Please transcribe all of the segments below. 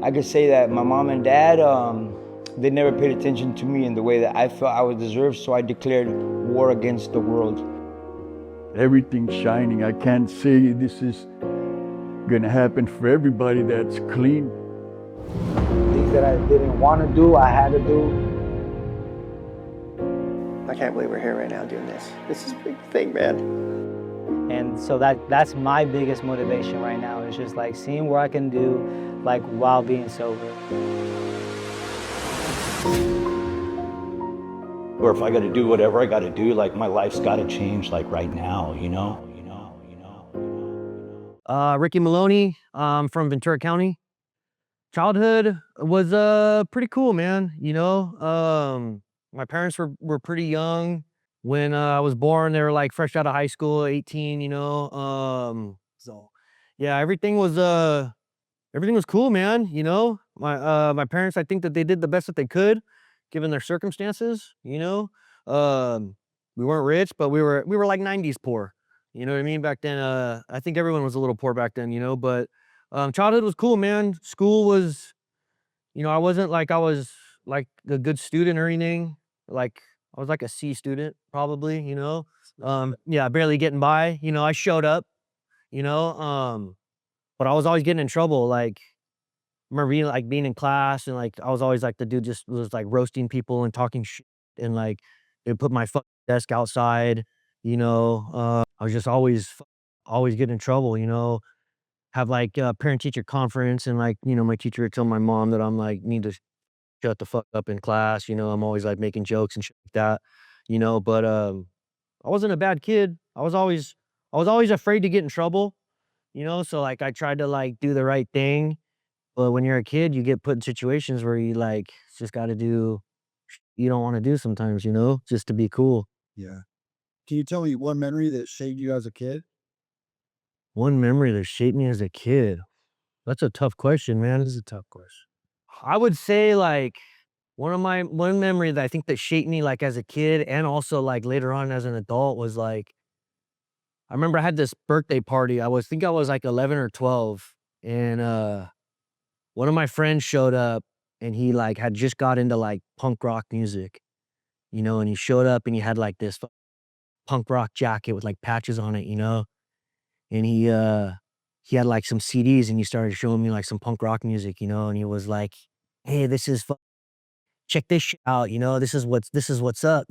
I could say that my mom and dad, they never paid attention to me in the way that I felt I would deserve, so I declared war against the world. Everything's shining. I can't say this is gonna happen for everybody that's clean. Things that I didn't want to do, I had to do. I can't believe we're here right now doing this. This is a big thing, man. And so that's my biggest motivation right now, is just like seeing what I can do like while being sober. Or if I got to do whatever I got to do, like my life's got to change like right now, Ricky Maloney, from Ventura County. Childhood was pretty cool, man. My parents were pretty young when I was born. They were like fresh out of high school, 18. So yeah, everything was cool, man. My parents, I think that they did the best that they could, given their circumstances. We weren't rich, but we were like 90s poor. You know what I mean? Back then, I think everyone was a little poor back then, but childhood was cool, man. School was, I wasn't like I was like a good student or anything. Like I was like a C student, probably, yeah, barely getting by. I showed up, but I was always getting in trouble. Like, I remember being in class, and like I was always like the dude just was like roasting people and talking shit, and like they put my fucking desk outside. I was just always getting in trouble. Have like a parent teacher conference, and like my teacher would tell my mom that I'm like need to shut the fuck up in class. I'm always like making jokes and shit like that. But I wasn't a bad kid. I was always afraid to get in trouble. So like I tried to like do the right thing. But when you're a kid, you get put in situations where you like just got to do you don't want to do sometimes, just to be cool. Yeah. Can you tell me one memory that shaped you as a kid? One memory that shaped me as a kid. That's a tough question, man. That is a tough question. I would say like one memory that I think that shaped me like as a kid and also like later on as an adult was like, I remember I had this birthday party. I think I was like 11 or 12, and one of my friends showed up, and he like had just got into like punk rock music, and he showed up and he had like this punk rock jacket with like patches on it, and he had like some CDs, and he started showing me like some punk rock music, and he was like, "Hey, check this shit out, this is what's up,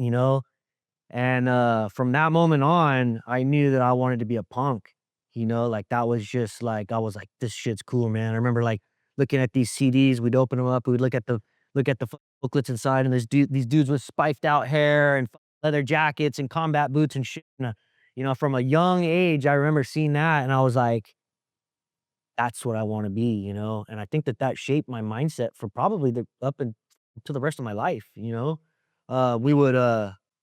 And from that moment on, I knew that I wanted to be a punk, like that was just like, I was like, this shit's cool, man. I remember like looking at these CDs, we'd open them up, we'd look at the booklets inside, and these dudes with spiked out hair and leather jackets and combat boots and shit. And, from a young age, I remember seeing that, and I was like, that's what I want to be, And I think that shaped my mindset for probably up and to the rest of my life. We would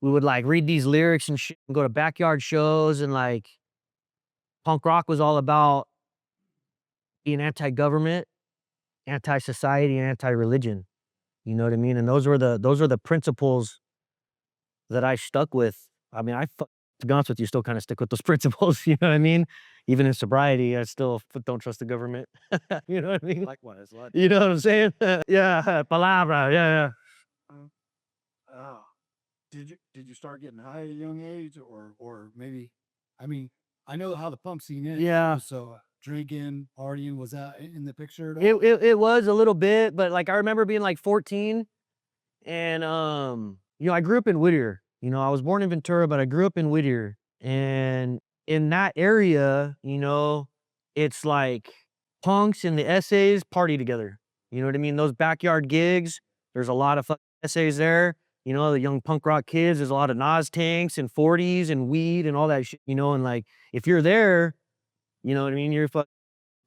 like read these lyrics and shit and go to backyard shows, and like punk rock was all about being anti-government, anti-society, and anti-religion. You know what I mean? And those were the principles that I stuck with. I mean, to be honest with you, still kind of stick with those principles. You know what I mean? Even in sobriety, I still don't trust the government. You know what I mean? Likewise. You know what I'm saying? Yeah, palabra. Yeah. Oh. Did you start getting high at a young age, or maybe? I mean, I know how the punk scene is. Yeah. So drinking, partying, was that in the picture at all? It was a little bit, but like I remember being like 14, and I grew up in Whittier. I was born in Ventura, but I grew up in Whittier, and in that area, it's like punks and the essays party together. You know what I mean? Those backyard gigs, there's a lot of fucking essays there. The young punk rock kids, there's a lot of Nas tanks and 40s and weed and all that shit, and like, if you're there, you know what I mean?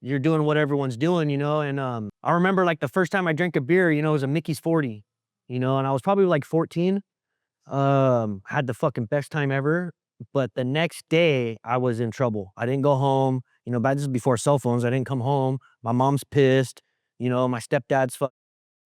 You're doing what everyone's doing, and I remember like the first time I drank a beer, it was a Mickey's 40, and I was probably like 14. Had the fucking best time ever, but the next day I was in trouble. I didn't go home, but this is before cell phones. I didn't come home. My mom's pissed, my stepdad's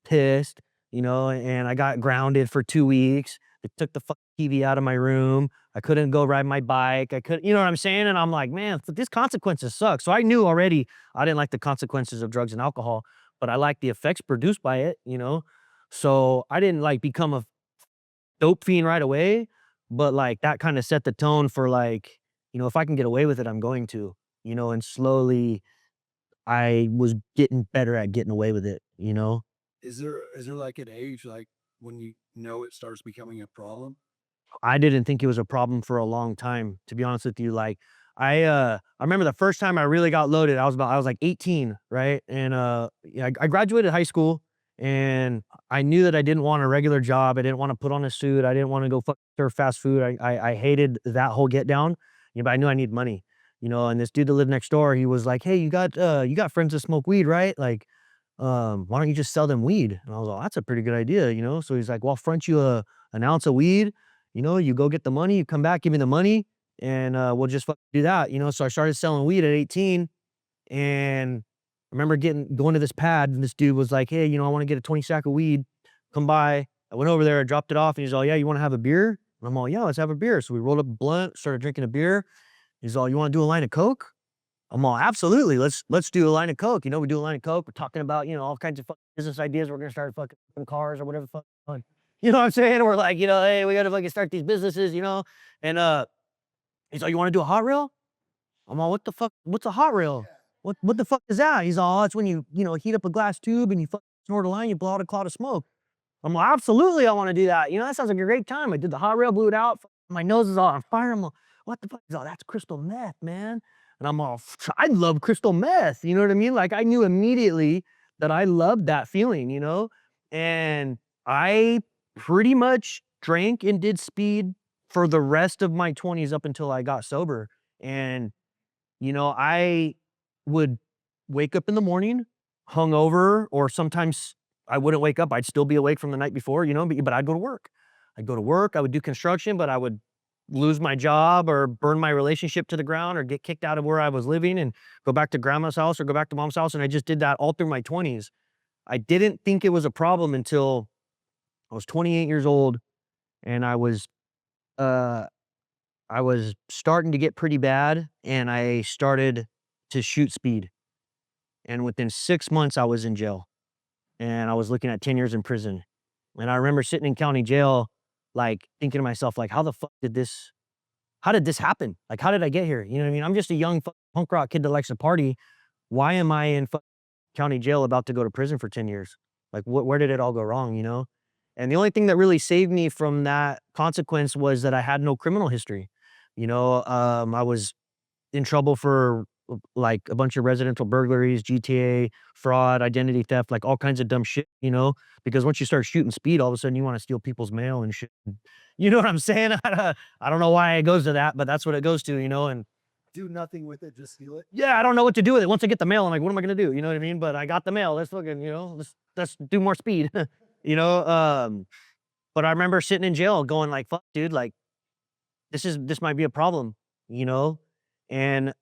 pissed, and I got grounded for 2 weeks. They took the fucking TV out of my room. I couldn't go ride my bike. I couldn't, you know what I'm saying? And I'm like, man, these consequences suck. So I knew already I didn't like the consequences of drugs and alcohol, but I like the effects produced by it, you know? So I didn't like become a dope fiend right away, but like that kind of set the tone for like, you know, if I can get away with it, I'm going to, you know, and slowly I was getting better at getting away with it, you know? Is there like an age like when you know it starts becoming a problem? I didn't think it was a problem for a long time, to be honest with you. Like I remember the first time I really got loaded, I was like 18, right? And yeah, I graduated high school and I knew that I didn't want a regular job. I didn't want to put on a suit. I didn't want to go serve fast food. I hated that whole get down. You know, but I knew I need money. You know, and this dude that lived next door, he was like, "Hey, you got friends that smoke weed, right? Like, why don't you just sell them weed?" And I was like, "That's a pretty good idea, you know?" So he's like, "Well, I'll front you an ounce of weed. You know, you go get the money, you come back, give me the money, and we'll just do that." You know, so I started selling weed at 18, and I remember going to this pad, and this dude was like, "Hey, you know, I want to get a 20 sack of weed. Come by." I went over there, I dropped it off, and he's all, "Yeah, you want to have a beer?" And I'm all, "Yeah, let's have a beer." So we rolled up a blunt, started drinking a beer. He's all, "You want to do a line of coke?" I'm all, "Absolutely. Let's do a line of coke." You know, we do a line of coke. We're talking about, you know, all kinds of fucking business ideas. We're gonna start fucking cars or whatever the fuck. You know what I'm saying? We're like, you know, "Hey, we gotta fucking start these businesses," you know? And he's like, "You wanna do a hot rail?" I'm all, "What the fuck? What's a hot rail? What the fuck is that?" He's all, "Oh, it's when you know, heat up a glass tube and you fucking snort a line, you blow out a cloud of smoke." I'm like, "Absolutely, I wanna do that. You know, that sounds like a great time." I did the hot rail, blew it out. My nose is all on fire. I'm all, "What the fuck?" He's all, "That's crystal meth, man." And I'm all, "I love crystal meth." You know what I mean? Like, I knew immediately that I loved that feeling, you know? And I pretty much drank and did speed for the rest of my 20s up until I got sober. And you know, I would wake up in the morning hungover, or sometimes I wouldn't wake up. I'd still be awake from the night before, you know, but I'd go to work. I'd go to work, I would do construction, but I would lose my job or burn my relationship to the ground or get kicked out of where I was living and go back to grandma's house or go back to mom's house. And I just did that all through my 20s. I didn't think it was a problem until I was 28 years old and uh I was starting to get pretty bad and I started to shoot speed. And within 6 months, I was in jail and I was looking at 10 years in prison. And I remember sitting in county jail, like thinking to myself, like, how did this happen? Like, how did I get here? You know what I mean? I'm just a young punk rock kid that likes to party. Why am I in county jail about to go to prison for 10 years? Like, where did it all go wrong? You know? And the only thing that really saved me from that consequence was that I had no criminal history. You know, I was in trouble for like a bunch of residential burglaries, GTA, fraud, identity theft, like all kinds of dumb shit, you know? Because once you start shooting speed, all of a sudden you want to steal people's mail and shit. You know what I'm saying? I don't know why it goes to that, but that's what it goes to, you know? And Do nothing with it, just steal it. yeah, I don't know what to do with it. Once I get the mail, I'm like, what am I gonna do? You know what I mean? But I got the mail. Let's fucking, you know, let's do more speed. You know? But I remember sitting in jail going like, fuck, dude, like this might be a problem, you know? And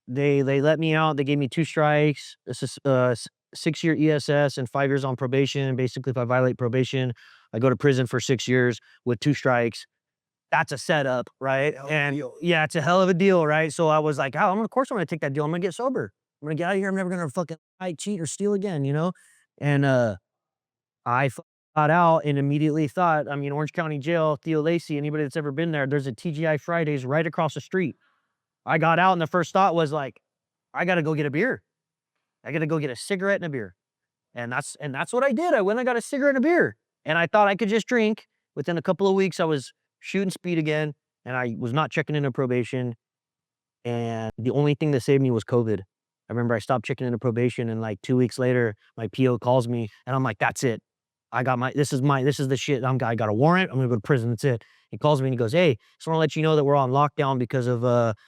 they let me out. They gave me 2 strikes. This is 6-year ESS and 5 years on probation. Basically, if I violate probation, I go to prison for 6 years with 2 strikes. That's a setup, right? Hell of a And deal. yeah, it's a hell of a deal, right? So I was like, "Oh, of course I'm gonna take that deal. I'm gonna get sober. I'm gonna get out of here. I'm never gonna fucking lie, cheat, or steal again," you know? And I got out and immediately thought, I mean, Orange County Jail, Theo Lacey, anybody that's ever been there, there's a TGI Fridays right across the street. I got out and the first thought was like, I gotta go get a beer. I gotta go get a cigarette and a beer. And that's what I did. I went and got a cigarette and a beer. And I thought I could just drink. Within a couple of weeks, I was shooting speed again, and I was not checking into probation. And the only thing that saved me was COVID. I remember I stopped checking into probation, and like 2 weeks later, my PO calls me, and I'm like, "That's it. This is the shit. I got a warrant. I'm gonna go to prison. That's it." He calls me and he goes, "Hey, just want to let you know that we're on lockdown because of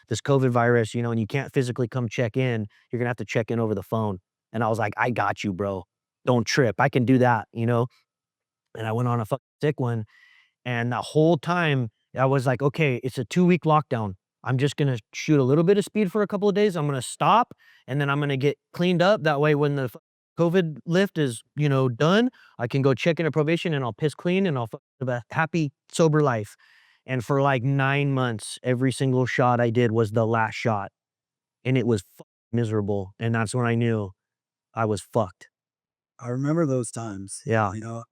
this COVID virus, you know, and you can't physically come check in. You're gonna have to check in over the phone." And I was like, "I got you, bro. Don't trip. I can do that," you know? And I went on a fucking sick one. And the whole time I was like, "Okay, it's a 2-week lockdown. I'm just gonna shoot a little bit of speed for a couple of days. I'm gonna stop, and then I'm gonna get cleaned up. That way, when the COVID lift is, you know, done, I can go check into probation and I'll piss clean and I'll live a happy, sober life." And for like 9 months, every single shot I did was the last shot, and it was miserable. And that's when I knew I was fucked. I remember those times. Yeah. You know,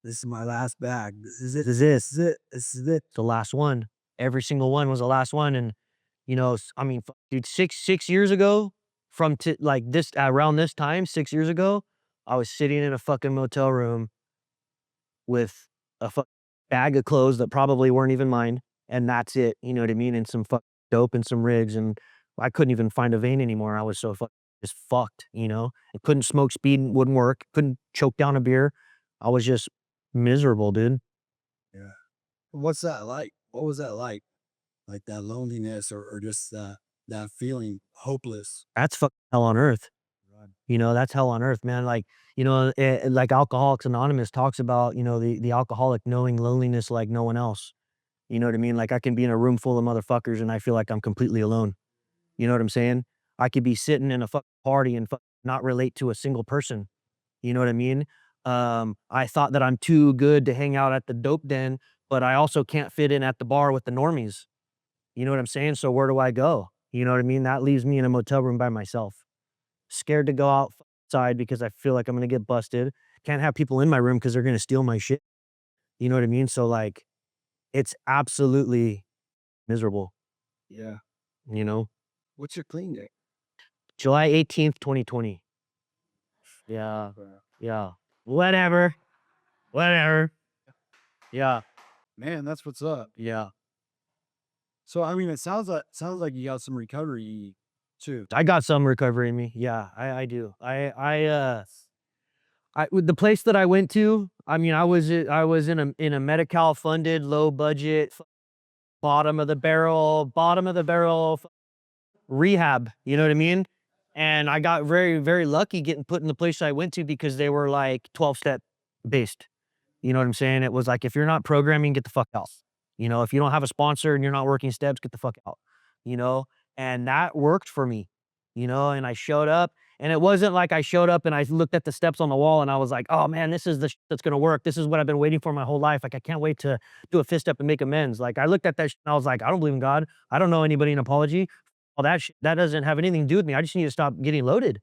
this is my last bag. This is it. This is This is it. This is it. the last one. Every single one was the last one. And, you know, I mean, dude, 6 years ago from like this, around this time, 6 years ago, I was sitting in a fucking motel room with a bag of clothes that probably weren't even mine. And that's it. You know what I mean? And some dope and some rigs. And I couldn't even find a vein anymore. I was so just fucked, you know? I couldn't smoke speed, wouldn't work. Couldn't choke down a beer. I was just miserable, dude. Yeah. What's that like? What was that like? Like that loneliness or just that feeling hopeless. That's fucking hell on earth. Right. You know, that's hell on earth, man. Like, you know, like Alcoholics Anonymous talks about, you know, the alcoholic knowing loneliness like no one else. You know what I mean? Like I can be in a room full of motherfuckers and I feel like I'm completely alone. You know what I'm saying? I could be sitting in a fucking party and not relate to a single person. You know what I mean? I thought that I'm too good to hang out at the dope den, but I also can't fit in at the bar with the normies. You know what I'm saying? So where do I go? You know what I mean? That leaves me in a motel room by myself. Scared to go outside because I feel like I'm gonna get busted. Can't have people in my room because they're gonna steal my shit. You know what I mean? So like, it's absolutely miserable. Yeah. You know, What's your clean day? July 18th, 2020. Yeah, yeah. Whatever, whatever. Yeah, Man, that's what's up. yeah. So I mean, it sounds like you got some recovery too. I got some recovery in me. Yeah, I do. With the place that I went to, I mean, I was in a Medi-Cal funded, low budget, bottom of the barrel rehab. You know what I mean? And I got very, very lucky getting put in the place I went to because they were like 12-step based. You know what I'm saying? It was like, if you're not programming, get the fuck out. You know, if you don't have a sponsor and you're not working steps, get the fuck out. You know, and that worked for me. You know, and I showed up, and it wasn't like I showed up and I looked at the steps on the wall and I was like, oh man, this is the that's gonna work. This is what I've been waiting for my whole life. Like I can't wait to do a fist step and make amends. Like I looked at that and I was like, I don't believe in God. I don't know anybody in apology. All that that doesn't have anything to do with me. I just need to stop getting loaded,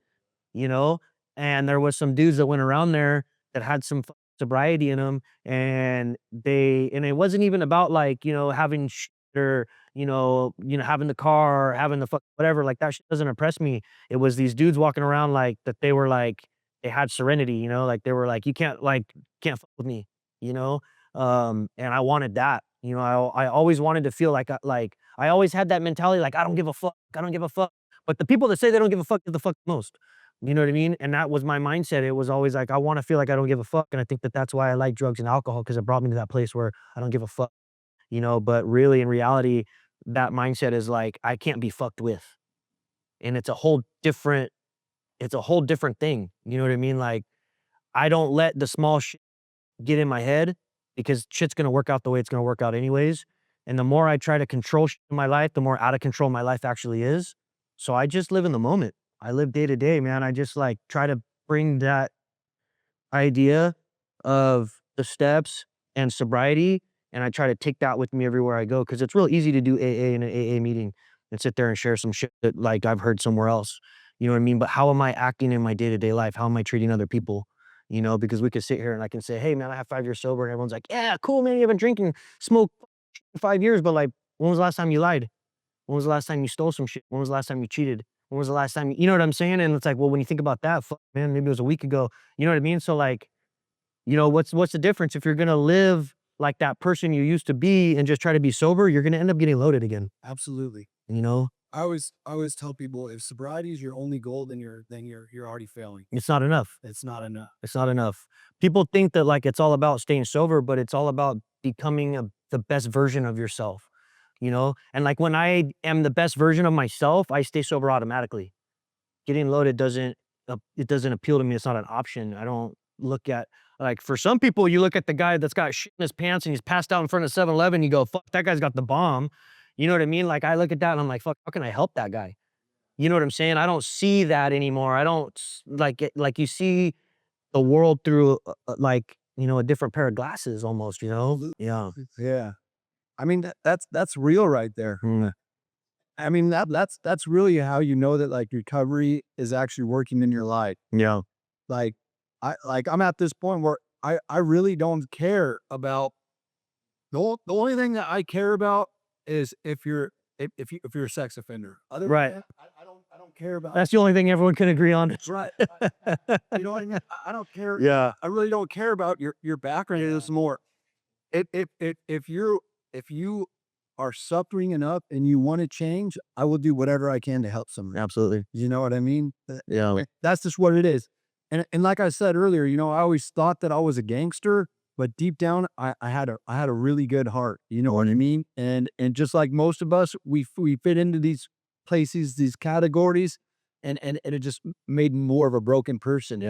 you know? And there was some dudes that went around there that had some sobriety in them, and it wasn't even about like, you know, having or, having the car or having the whatever, like that shit doesn't impress me. It was these dudes walking around like that they were like, they had serenity, you know, like they were like, you can't fuck with me, you know? And I wanted that, you know, I always wanted to feel like, I always had that mentality, like, I don't give a fuck. I don't give a fuck. But the people that say they don't give a fuck give the fuck most. You know what I mean? And that was my mindset. It was always like, I want to feel like I don't give a fuck. And I think that that's why I like drugs and alcohol, because it brought me to that place where I don't give a fuck, you know? But really, in reality, that mindset is like, I can't be fucked with. And it's a whole different thing. You know what I mean? Like, I don't let the small shit get in my head, because shit's gonna work out the way it's gonna work out anyways. And the more I try to control shit in my life, the more out of control my life actually is. So I just live in the moment. I live day to day, man. I just like try to bring that idea of the steps and sobriety, and I try to take that with me everywhere I go, because it's real easy to do AA in an AA meeting and sit there and share some shit that like I've heard somewhere else. You know what I mean? But how am I acting in my day-to-day life? How am I treating other people? You know, because we could sit here and I can say, hey man, I have 5 years sober, and everyone's like, yeah, cool, man, you haven't drinking, smoked in 5 years, but like, when was the last time you lied? When was the last time you stole some shit? When was the last time you cheated? When was the last time you know what I'm saying? And it's like, well, when you think about that, fuck, man, maybe it was a week ago. You know what I mean? So like, you know, what's the difference? If you're gonna live like that person you used to be and just try to be sober, you're gonna end up getting loaded again, Absolutely. you know? I always tell people, if sobriety is your only goal, then you're already failing. It's not enough. It's not enough. It's not enough. People think that like it's all about staying sober, but it's all about becoming the best version of yourself, you know? And like when I am the best version of myself, I stay sober automatically. Getting loaded doesn't appeal to me. It's not an option. I don't look at, like, for some people, you look at the guy that's got shit in his pants and he's passed out in front of 7-Eleven, you go, fuck, that guy's got the bomb. You know what I mean? Like I look at that and I'm like, fuck, how can I help that guy? You know what I'm saying? I don't see that anymore. I don't like it, like you see the world through like, you know, a different pair of glasses almost, you know? Yeah. Yeah. I mean, that's real right there. Mm. I mean, that's really how you know that like recovery is actually working in your life. Yeah. Like, I'm at this point where I really don't care about the only thing that I care about is if you're if you're a sex offender. Other than Right. that, I don't care about. That's the only thing everyone can agree on. That's right. You know what I mean? I don't care. Yeah. I really don't care about your background. It's more if you are suffering enough and you want to change, I will do whatever I can to help somebody. Absolutely. You know what I mean? Yeah. That's just what it is. And like I said earlier, I always thought that I was a gangster, but deep down, I had a really good heart. You know what I mean? And just like most of us, we fit into these places, these categories, and it just made me more of a broken person.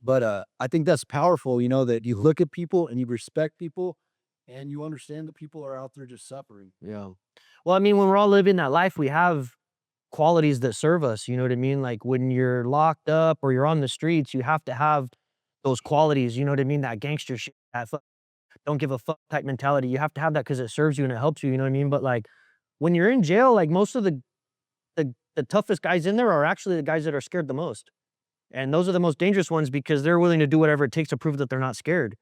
But I think that's powerful. That you look at people and you respect people, and you understand that people are out there just suffering. Yeah. Well, I mean, when we're all living that life, we have qualities that serve us. You know what I mean? Like when you're locked up or you're on the streets, you have to have those qualities. You know what I mean? That gangster shit, that don't give a fuck type mentality. You have to have that because it serves you and it helps you. You know what I mean? But like when you're in jail, like most of the toughest guys in there are actually the guys that are scared the most. And those are the most dangerous ones because they're willing to do whatever it takes to prove that they're not scared.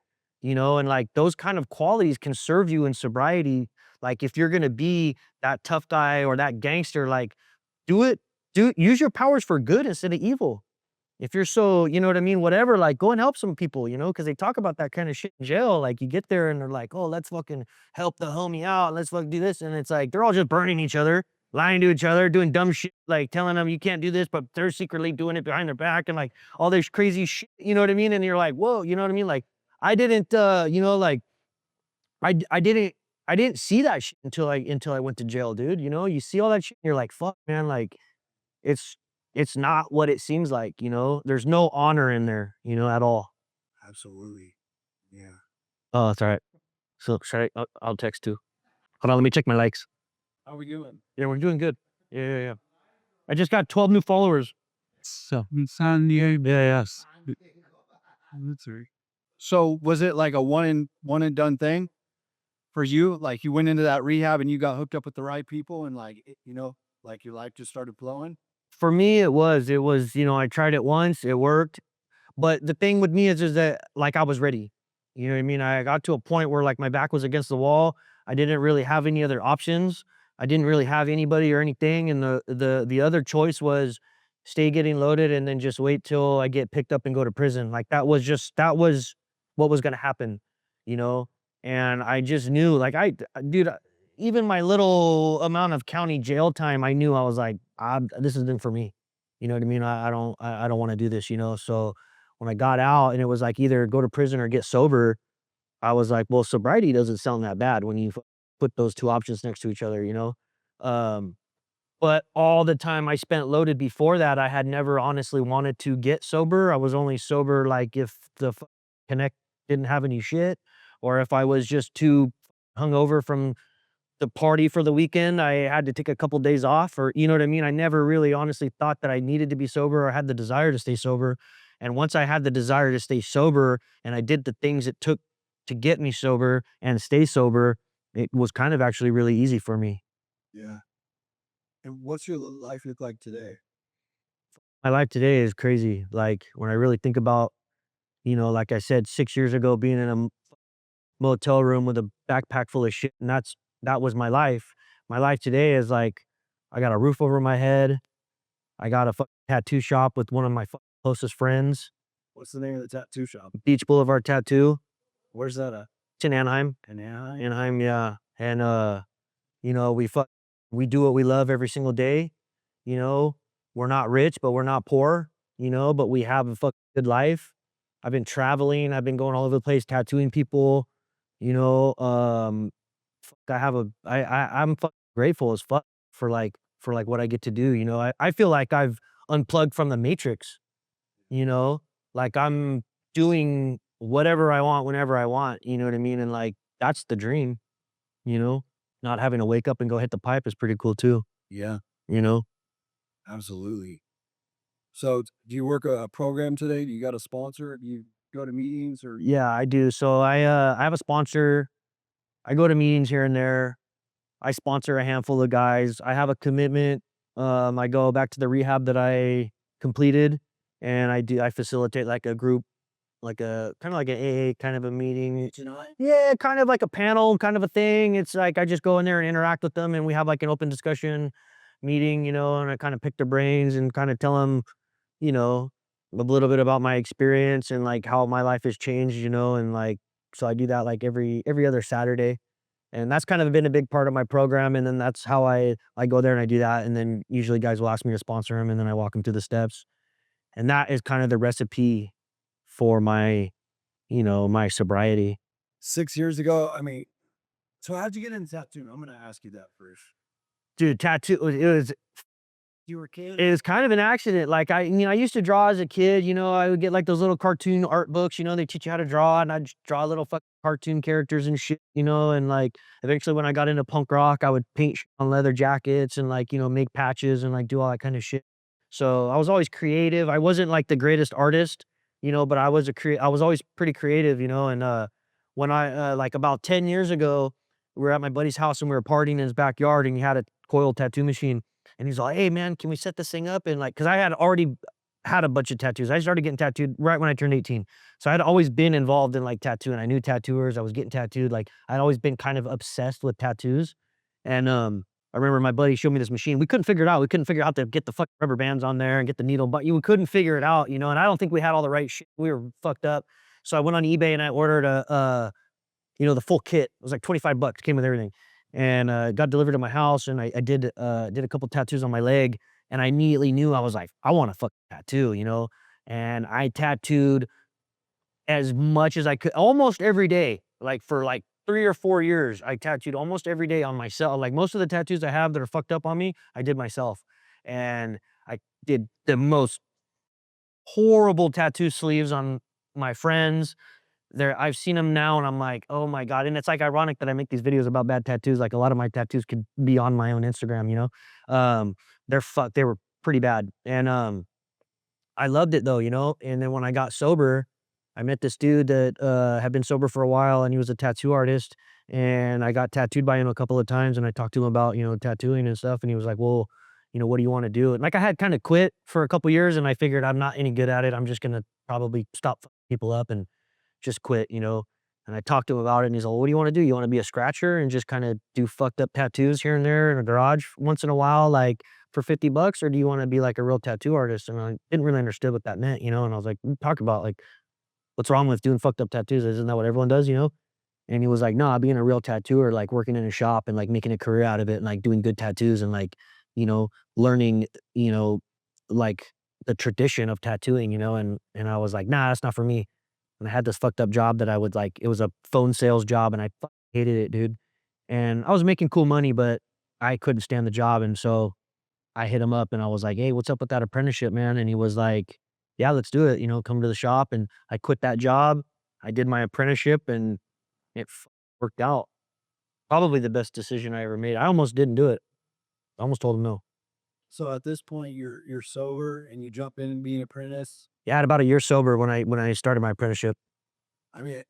And like those kind of qualities can serve you in sobriety. Like if you're gonna be that tough guy or that gangster, like do it, use your powers for good instead of evil. If you're so, you know what I mean, whatever, like go and help some people, because they talk about that kind of shit in jail. Like you get there and they're like, oh, let's fucking help the homie out. Let's fucking do this. And it's like they're all just burning each other, lying to each other, doing dumb shit, like telling them you can't do this, but they're secretly doing it behind their back and like all this crazy shit, you know what I mean? And you're like, whoa, you know what I mean? Like I didn't like I didn't see that shit until I went to jail, dude. You see all that shit and you're like, fuck, man, like it's it's not what it seems like. There's no honor in there, at all. Absolutely. Yeah. Oh, that's all right. So should I'll text too. Hold on, let me check my likes. How we doing? Yeah, we're doing good. Yeah. I just got 12 new followers. So yeah, yes. That's right. So was it like a one and done thing for you? Like you went into that rehab and you got hooked up with the right people and like your life just started flowing? For me, it was, I tried it once, it worked. But the thing with me is that like I was ready. You know what I mean? I got to a point where like my back was against the wall. I didn't really have any other options. I didn't really have anybody or anything. And the other choice was stay getting loaded and then just wait till I get picked up and go to prison. Like that was what was gonna happen, you know? And I just knew like dude, even my little amount of county jail time, I knew I was like, this isn't for me. You know what I mean? I don't want to do this. So when I got out and it was like either go to prison or get sober, I was like, well, sobriety doesn't sound that bad when you put those two options next to each other. Um, but all the time I spent loaded before that, I had never honestly wanted to get sober. I was only sober like if the connect didn't have any shit, or if I was just too hungover from the party for the weekend, I had to take a couple days off, or you know what I mean? I never really honestly thought that I needed to be sober or had the desire to stay sober. And once I had the desire to stay sober and I did the things it took to get me sober and stay sober, it was kind of actually really easy for me. Yeah. And what's your life look like today? My life today is crazy. Like when I really think about, like I said, 6 years ago being in a motel room with a backpack full of shit, and that was my life. My life today is like I got a roof over my head. I got a tattoo shop with one of my closest friends, What's the name of the tattoo shop? Beach Boulevard Tattoo. Where's that at? It's in Anaheim. In Anaheim? Anaheim, yeah. And we do what we love every single day. You know, we're not rich, but we're not poor. But we have a good life. I've been traveling. I've been going all over the place, tattooing people. You know, I'm grateful as fuck for what I get to do. I feel like I've unplugged from the matrix. You know, like I'm doing whatever I want whenever I want. You know what I mean? And like that's the dream. You know, not having to wake up and go hit the pipe is pretty cool too. Yeah, You know. absolutely. So do you work a program today? Do you got a sponsor? Do you go to meetings or? Yeah, I do. So I have a sponsor. I go to meetings here and there. I sponsor a handful of guys. I have a commitment. I go back to the rehab that I completed, and I facilitate like a group like a kind of like an AA kind of a meeting. Yeah, kind of like a panel kind of a thing. It's like I just go in there and interact with them, and we have like an open discussion meeting, and I kind of pick their brains and kind of tell them, you know, a little bit about my experience and like how my life has changed, and like so I do that like every other Saturday. And that's kind of been a big part of my program, and then that's how I go there and I do that, and then usually guys will ask me to sponsor them, and then I walk them through the steps, and that is kind of the recipe for my, my sobriety. 6 years ago, I mean, so how'd you get into tattooing? I'm gonna ask you that first. Dude, tattoo You were a kid? it was kind of an accident. Like I used to draw as a kid. I would get like those little cartoon art books. They teach you how to draw, and I'd just draw little fucking cartoon characters and shit. And like eventually, when I got into punk rock, I would paint shit on leather jackets and like make patches and like do all that kind of shit. So I was always creative. I wasn't like the greatest artist, but I was always pretty creative. And when I like about 10 years ago, we were at my buddy's house and we were partying in his backyard, and he had a coil tattoo machine. And he's like, "Hey man, can we set this thing up?" And like, cause I had already had a bunch of tattoos. I started getting tattooed right when I turned 18. So I'd always been involved in like tattooing. I knew tattooers. I was getting tattooed. Like I'd always been kind of obsessed with tattoos. And I remember my buddy showed me this machine. We couldn't figure it out. We couldn't figure out how to get the fucking rubber bands on there and get the needle, but we couldn't figure it out, and I don't think we had all the right shit. We were fucked up. So I went on eBay and I ordered the full kit. It was like $25, came with everything. And got delivered to my house, and I did a couple tattoos on my leg, and I immediately knew I was like, I want a fucking tattoo. And I tattooed as much as I could, almost every day, like for like 3 or 4 years. I tattooed almost every day on myself. Like most of the tattoos I have that are fucked up on me, I did myself. And I did the most horrible tattoo sleeves on my friends. I've seen them now and I'm like, "Oh my god." And it's like ironic that I make these videos about bad tattoos. Like a lot of my tattoos could be on my own Instagram. They were pretty bad. And I loved it though. And then when I got sober, I met this dude that had been sober for a while, and he was a tattoo artist, and I got tattooed by him a couple of times, and I talked to him about, tattooing and stuff, and he was like, "Well, what do you want to do?" And like I had kind of quit for a couple years, and I figured I'm not any good at it. I'm just gonna probably stop fucking people up and just quit. And I talked to him about it, and he's like, "What do you want to do? You want to be a scratcher and just kind of do fucked up tattoos here and there in a garage once in a while, like for $50, or do you want to be like a real tattoo artist?" And I didn't really understand what that meant. And I was like, "Talk about like what's wrong with doing fucked up tattoos? Isn't that what everyone does?" And he was like, "No, being a real tattooer, like working in a shop and like making a career out of it and like doing good tattoos and like, learning, like the tradition of tattooing." And I was like, "Nah, that's not for me." And I had this fucked up job that I would like, it was a phone sales job, and I fucking hated it, dude. And I was making cool money, but I couldn't stand the job. And so I hit him up and I was like, "Hey, what's up with that apprenticeship, man?" And he was like, "Yeah, let's do it. Come to the shop." And I quit that job. I did my apprenticeship, and worked out. Probably the best decision I ever made. I almost didn't do it. I almost told him no. So at this point, you're sober and you jump in and be an apprentice. Yeah, I had about a year sober when I started my apprenticeship. I mean,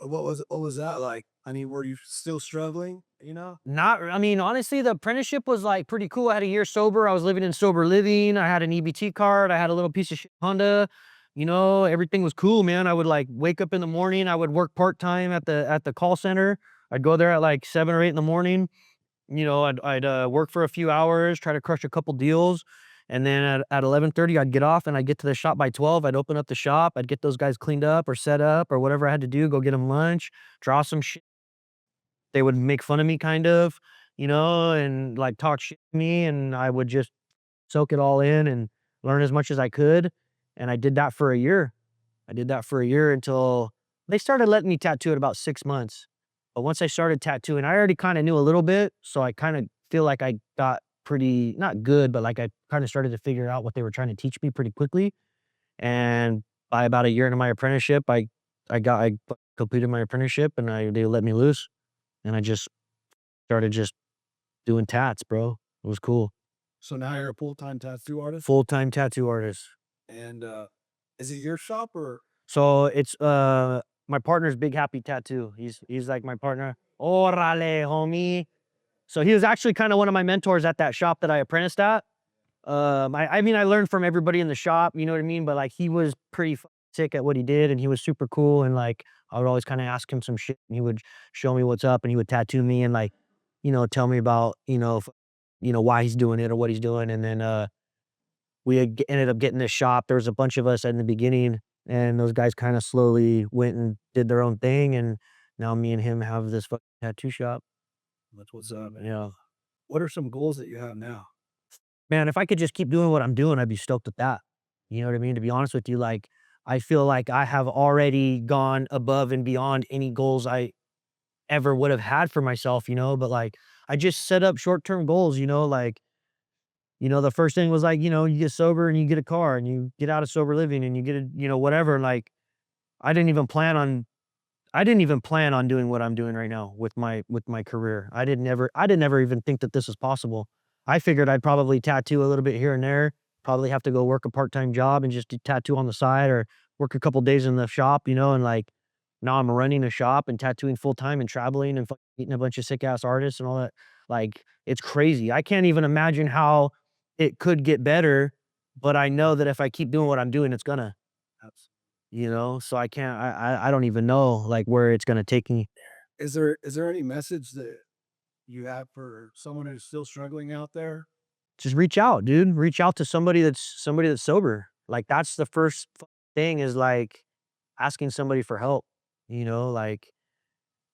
what was that like? I mean, were you still struggling? I mean, honestly, the apprenticeship was like pretty cool. I had a year sober. I was living in sober living. I had an EBT card. I had a little piece of shit Honda. Everything was cool, man. I would like wake up in the morning. I would work part-time at the call center. I'd go there at like 7 or 8 in the morning. I'd work for a few hours, try to crush a couple deals. And then at 11:30, I'd get off and I'd get to the shop by 12. I'd open up the shop. I'd get those guys cleaned up or set up or whatever I had to do, go get them lunch, draw some shit. They would make fun of me kind of, and like talk shit to me. And I would just soak it all in and learn as much as I could. And I did that for a year. I did that for a year until they started letting me tattoo at about 6 months. But once I started tattooing, I already kind of knew a little bit. So I kind of feel like I got pretty, not good, but like I kind of started to figure out what they were trying to teach me pretty quickly. And by about a year into my apprenticeship, I completed my apprenticeship, and they let me loose. And I just started just doing tats, bro. It was cool. So now you're a full-time tattoo artist, Full-time tattoo artist. and is it your shop or? So it's my partner's Big Happy Tattoo. He's like my partner. Orale, homie. So he was actually kind of one of my mentors at that shop that I apprenticed at. I mean, I learned from everybody in the shop, you know what I mean? But like he was pretty sick at what he did, and he was super cool, and, like, I would always kinda ask him some shit, and he would show me what's up, and he would tattoo me and, like, tell me about, why he's doing it or what he's doing, and then, we had ended up getting this shop. There was a bunch of us in the beginning, and those guys kinda slowly went and did their own thing, and now me and him have this fucking tattoo shop. That's what's up, man. Yeah. What are some goals that you have now? Man, if I could just keep doing what I'm doing, I'd be stoked with that. You know what I mean? To be honest with you, like, I feel like I have already gone above and beyond any goals I ever would have had for myself, but like, I just set up short-term goals, like, the first thing was like, you get sober and you get a car and you get out of sober living and you get a, whatever. Like, I didn't even plan on I didn't even plan on doing what I'm doing right now with my career. I didn't ever even think that this was possible. I figured I'd probably tattoo a little bit here and there, probably have to go work a part-time job and just do tattoo on the side or work a couple days in the shop, and like now I'm running a shop and tattooing full time and traveling and meeting a bunch of sick ass artists and all that. Like, it's crazy. I can't even imagine how it could get better, but I know that if I keep doing what I'm doing, it's gonna. So I can't I don't even know, like, where it's gonna take me. Is there any message that you have for someone who's still struggling out there? Just reach out, dude. Reach out to somebody that's sober. Like, that's the first thing is, like, asking somebody for help, like,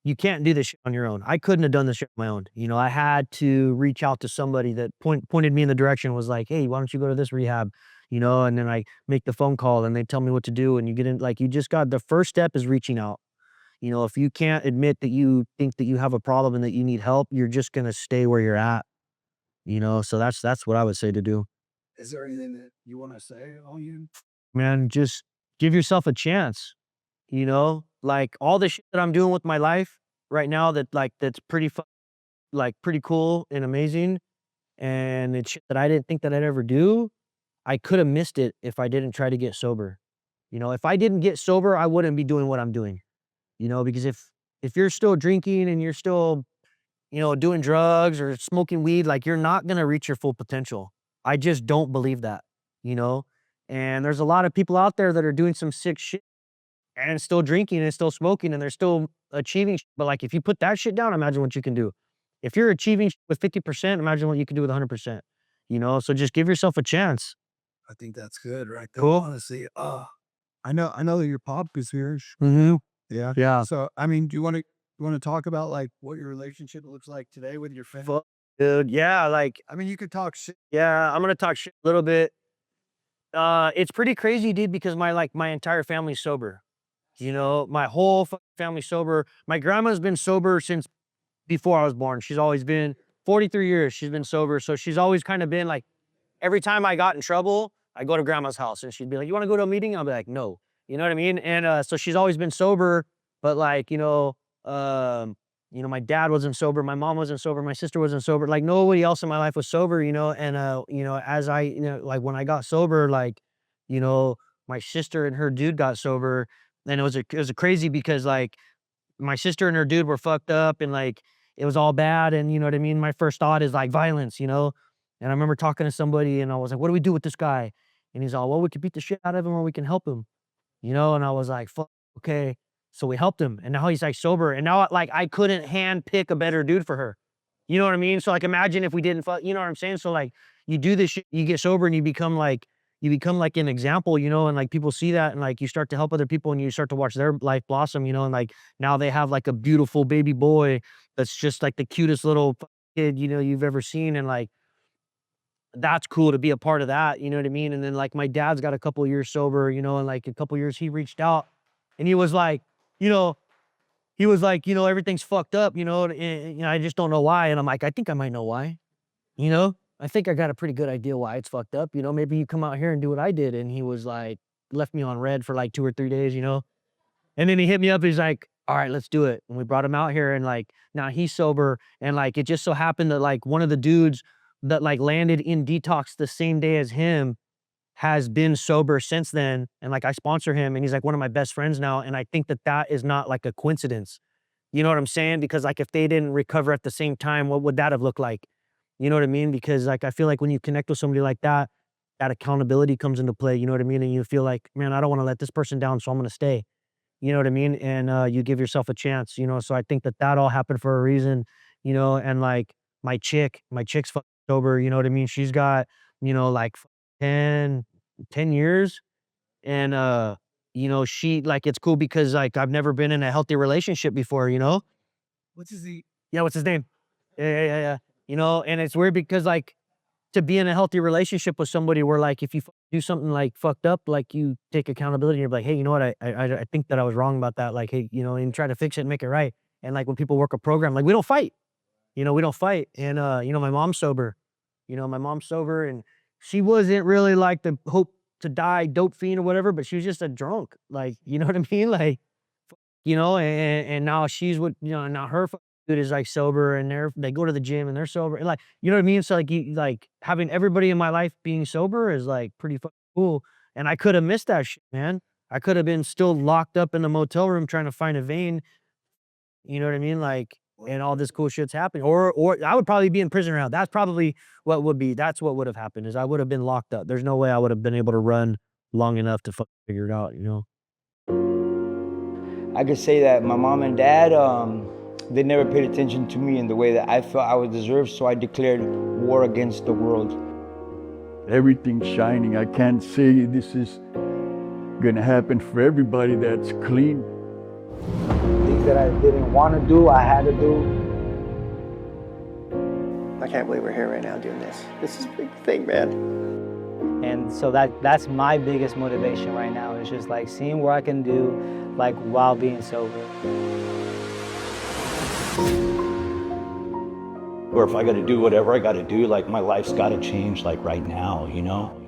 you can't do this shit on your own. I couldn't have done this shit on my own. I had to reach out to somebody that pointed me in the direction, was like, "Hey, why don't you go to this rehab?" And then I make the phone call and they tell me what to do, and you get in, like, you just got the first step is reaching out. If you can't admit that you think that you have a problem and that you need help, you're just gonna stay where you're at, so that's what I would say to do. Is there anything that you want to say? Oh, you Man, just give yourself a chance, like, all the shit that I'm doing with my life right now that's pretty cool and amazing, and it's shit that I didn't think that I'd ever do. I could have missed it if I didn't try to get sober. If I didn't get sober, I wouldn't be doing what I'm doing, because if you're still drinking and you're still, doing drugs or smoking weed, like, you're not gonna reach your full potential. I just don't believe that, you know? And there's a lot of people out there that are doing some sick shit and still drinking and still smoking and they're still achieving but, like, if you put that shit down, imagine what you can do. If you're achieving with 50%, imagine what you can do with 100%, So just give yourself a chance. I think that's good right there. Cool. Honestly, I know that your pop is here. Mhm. Yeah. Yeah. So, I mean, do you want to talk about like what your relationship looks like today with your family? Fuck, dude. Yeah, like, I mean, you could talk shit. yeah, I'm gonna talk shit a little bit. It's pretty crazy, dude, because my entire family's sober. My whole fucking family's sober. My grandma's been sober since before I was born. She's always been 43 years. She's been sober, so she's always kind of been like, every time I got in trouble, I go to grandma's house and she'd be like, "You want to go to a meeting?" I'll be like, "No." You know what I mean? And so she's always been sober, but like, my dad wasn't sober, my mom wasn't sober, my sister wasn't sober, like nobody else in my life was sober, and as I, like when I got sober, like, you know, my sister and her dude got sober, and it was a crazy because like my sister and her dude were fucked up and like it was all bad and you know what I mean? My first thought is like violence. And I remember talking to somebody and I was like, "What do we do with this guy?" And he's all, "Well, we could beat the shit out of him or we can help him." And I was like, "Fuck, okay." So we helped him and now he's like sober and now like I couldn't hand pick a better dude for her. You know what I mean? So like imagine if we didn't fuck, you know what I'm saying? So like you do this shit, you get sober and you become like an example, and like people see that and like you start to help other people and you start to watch their life blossom, and like now they have like a beautiful baby boy that's just like the cutest little kid, you've ever seen. And like that's cool to be a part of that, you know what I mean? And then like my dad's got a couple years sober, and like a couple years he reached out and he was like, you know, everything's fucked up, and I just don't know why. And I'm like, I think I might know why, you know? I think I got a pretty good idea why it's fucked up, maybe you come out here and do what I did. And he was like, left me on red for like 2 or 3 days. And then he hit me up, he's like, "All right, let's do it." And we brought him out here and like now he's sober. And like it just so happened that like one of the dudes that like landed in detox the same day as him has been sober since then. And like I sponsor him and he's like one of my best friends now. And I think that that is not like a coincidence. You know what I'm saying? Because like if they didn't recover at the same time, what would that have looked like? You know what I mean? Because like I feel like when you connect with somebody like that, that accountability comes into play, you know what I mean? And you feel like, man, I don't want to let this person down, so I'm going to stay. You know what I mean? And you give yourself a chance, you know? So I think that that all happened for a reason, you know? And like my chick's fucking sober, you know what I mean? She's got, you know, like 10, 10 years. And you know, she like, it's cool because like I've never been in a healthy relationship before, you know? Yeah, what's his name? Yeah. You know, and it's weird because like to be in a healthy relationship with somebody where like if you do something like fucked up, like you take accountability and you're like, hey, you know what? I think that I was wrong about that. Like, hey, you know, and try to fix it and make it right. And like when people work a program, like we don't fight. You know, we don't fight. And you know, my mom's sober. You know, my mom's sober and she wasn't really like the hope to die dope fiend or whatever, but she was just a drunk. Like, you know what I mean? Like, you know, and now she's with, you know, now her dude is like sober and they go to the gym and they're sober. And like, you know what I mean? So like you like having everybody in my life being sober is like pretty fucking cool. And I could have missed that shit, man. I could have been still locked up in the motel room trying to find a vein. You know what I mean? Like, and all this cool shit's happening. Or I would probably be in prison right now. That's probably that's what would have happened is I would have been locked up. There's no way I would have been able to run long enough to fucking figure it out, you know? I could say that my mom and dad, they never paid attention to me in the way that I felt I would deserve, so I declared war against the world. Everything's shining. I can't say this is gonna happen for everybody that's clean. Things that I didn't want to do, I had to do. I can't believe we're here right now doing this. This is a big thing, man. And so that's my biggest motivation right now is just like seeing what I can do like while being sober. Or if I got to do whatever I got to do, like my life's got to change like right now, you know?